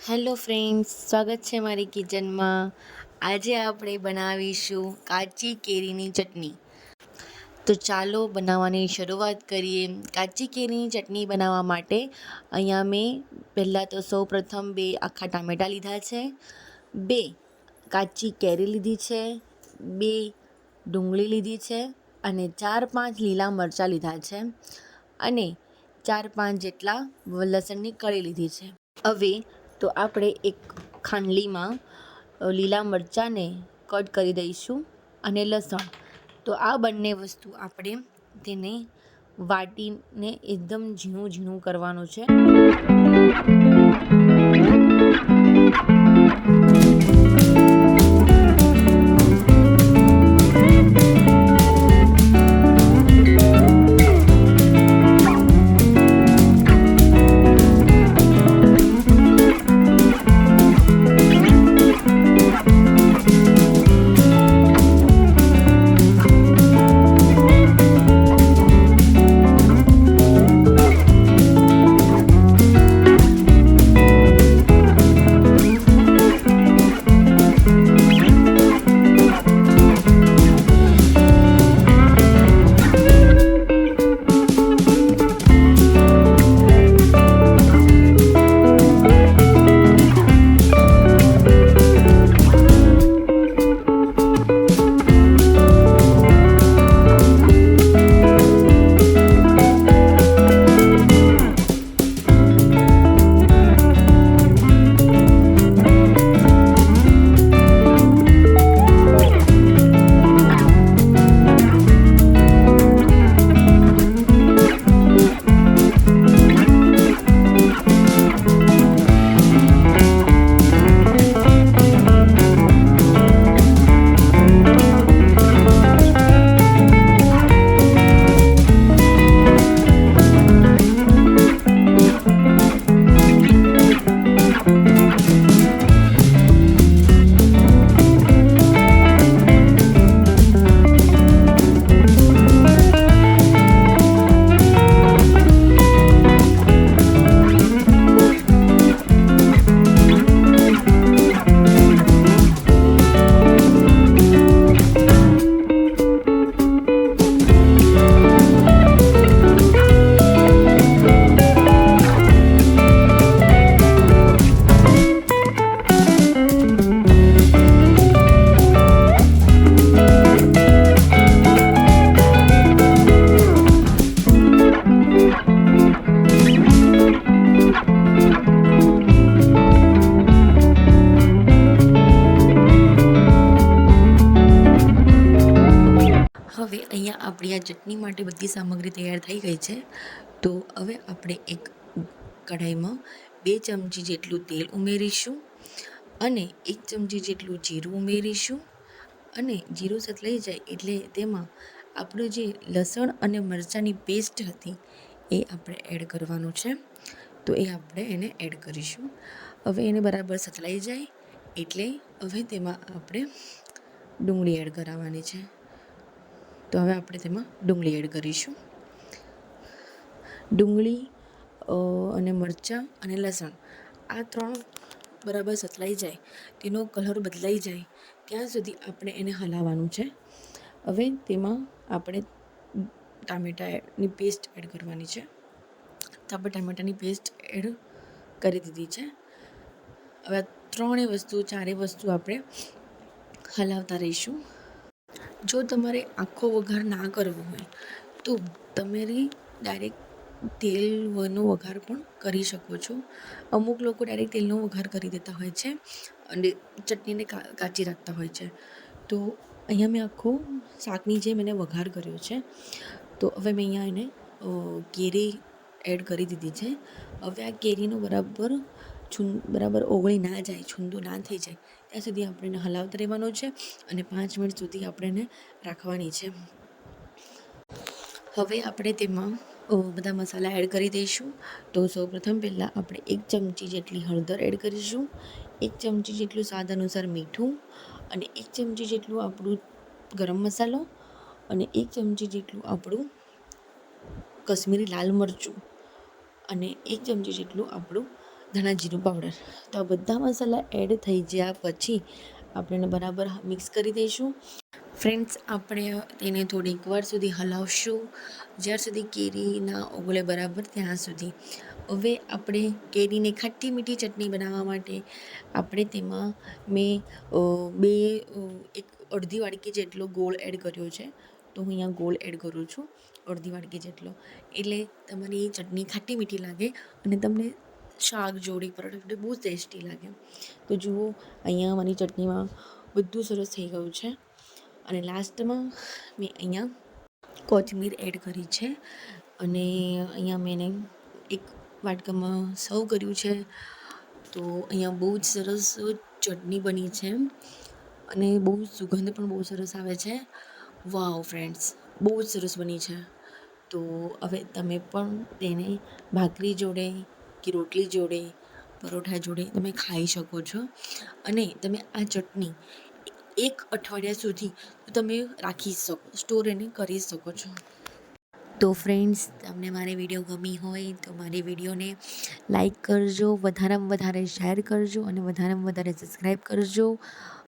Hello friends, સ્વાગત છે મારી કિચનમાં. આજે આપણે બનાવીશું કાચી કેરીની ચટણી. તો ચાલો બનાવવાની શરૂઆત કરીએ. કાચી કેરીની ચટણી બનાવવા માટે અહીંયા મેં પહેલાં તો સૌપ્રથમ 2 આખા ટામેટાં લીધા છે, 2 કાચી કેરી લીધી છે, 2 ડુંગળી લીધી છે અને 4-5 લીલા મરચાં લીધા છે અને 4-5 જેટલા લસણની કળી લીધી છે. હવે તો આપણે એક ખાંડલીમાં લીલા મરચાંને કટ કરી દઈશું અને લસણ. તો આ બંને વસ્તુ આપણે તેને વાટીને એકદમ ઝીણું ઝીણું કરવાનું છે. હવે અહીંયા આપણી આ ચટણી માટે બધી સામગ્રી તૈયાર થઈ ગઈ છે. તો હવે આપણે એક કઢાઈમાં 2 ચમચી જેટલું તેલ ઉમેરીશું અને 1 ચમચી જેટલું જીરું ઉમેરીશું અને જીરું સતલાઈ જાય એટલે તેમાં આપણું જે લસણ અને મરચાંની પેસ્ટ હતી એ આપણે એડ કરવાનું છે. તો એ આપણે એને એડ કરીશું. હવે એને બરાબર સતલાઈ જાય એટલે હવે તેમાં આપણે ડુંગળી એડ કરાવવાની છે. તો હવે આપણે તેમાં ડુંગળી એડ કરીશું. ડુંગળી અને મરચાં અને લસણ આ 3 બરાબર સતલાઈ જાય, તેનો કલર બદલાઈ જાય ત્યાં સુધી આપણે એને હલાવવાનું છે. હવે તેમાં આપણે ટામેટાની પેસ્ટ એડ કરવાની છે. તો આપણે ટામેટાની પેસ્ટ એડ કરી દીધી છે. હવે 4 વસ્તુ આપણે હલાવતા રહીશું. જો તમારે આખો વઘાર ના કરવો હોય તો તમારે ડાયરેક્ટ તેલનો વઘાર પણ કરી શકો છો. અમુક લોકો ડાયરેક્ટ તેલનો વઘાર કરી દેતા હોય છે અને ચટણીને કાચી રાખતા હોય છે. તો અહીંયા મેં આખો શાકની જેમ એને વઘાર કર્યો છે. તો હવે મેં અહીંયા એને કેરી એડ કરી દીધી છે. હવે આ કેરીનો બરાબર ઓગળી ના જાય, છૂંદો ના થઈ જાય ત્યાં સુધી આપણે એને હલાવતા રહેવાનું છે અને 5 મિનિટ સુધી આપણે એને રાખવાની છે. હવે આપણે તેમાં બધા મસાલા એડ કરી દઈશું. તો સૌપ્રથમ પહેલાં આપણે 1 ચમચી જેટલી હળદર એડ કરીશું, 1 ચમચી જેટલું સ્વાદ અનુસાર મીઠું અને 1 ચમચી જેટલું આપણું ગરમ મસાલો અને 1 ચમચી જેટલું આપણું કશ્મીરી લાલ મરચું અને 1 ચમચી જેટલું આપણું ધાણા જીરું પાવડર. તો આ બધા મસાલા એડ થઈ ગયા પછી આપણે એને બરાબર મિક્સ કરી દઈશું. ફ્રેન્ડ્સ, આપણે તેને થોડીક વાર સુધી હલાવશું, જ્યાર સુધી કેરી ના ઓગળે બરાબર ત્યાં સુધી. હવે આપણે કેરીની ખાટી મીઠી ચટણી બનાવવા માટે આપણે તેમાં મેં એક અડધી વાડકી જેટલો ગોળ એડ કર્યો છે. તો હું અહીંયા ગોળ એડ કરું છું અડધી વાડકી જેટલો, એટલે તમારી ચટણી ખાટી મીઠી લાગે અને તમને શાક જોડે પરોઠા જોડે બહુ ટેસ્ટી લાગે. તો જુઓ, અહીંયા મારી ચટણીમાં બધું સરસ થઈ ગયું છે. અને લાસ્ટમાં મેં અહીંયા કોથમીર એડ કરી છે અને અહીંયા મેં એને એક વાટકામાં સર્વ કર્યું છે. તો અહીંયા બહુ જ સરસ ચટણી બની છે અને બહુ સુગંધ પણ બહુ સરસ આવે છે. વાવ ફ્રેન્ડ્સ, બહુ જ સરસ બની છે. તો હવે તમે પણ તેને ભાખરી જોડે કે રોટલી જોડે, પરોઠા જોડે તમે ખાઈ શકો છો. અને તમે આ ચટણી 1 અઠવાડિયા સુધી તમે રાખી શકો, સ્ટોર એને કરી શકો છો. તો ફ્રેન્ડ્સ, તમને મારી વિડીયો ગમી હોય તો મારી વિડીયોને લાઈક કરજો, વધારેમાં વધારે શેર કરજો અને વધારેમાં વધારે સબસ્ક્રાઈબ કરજો.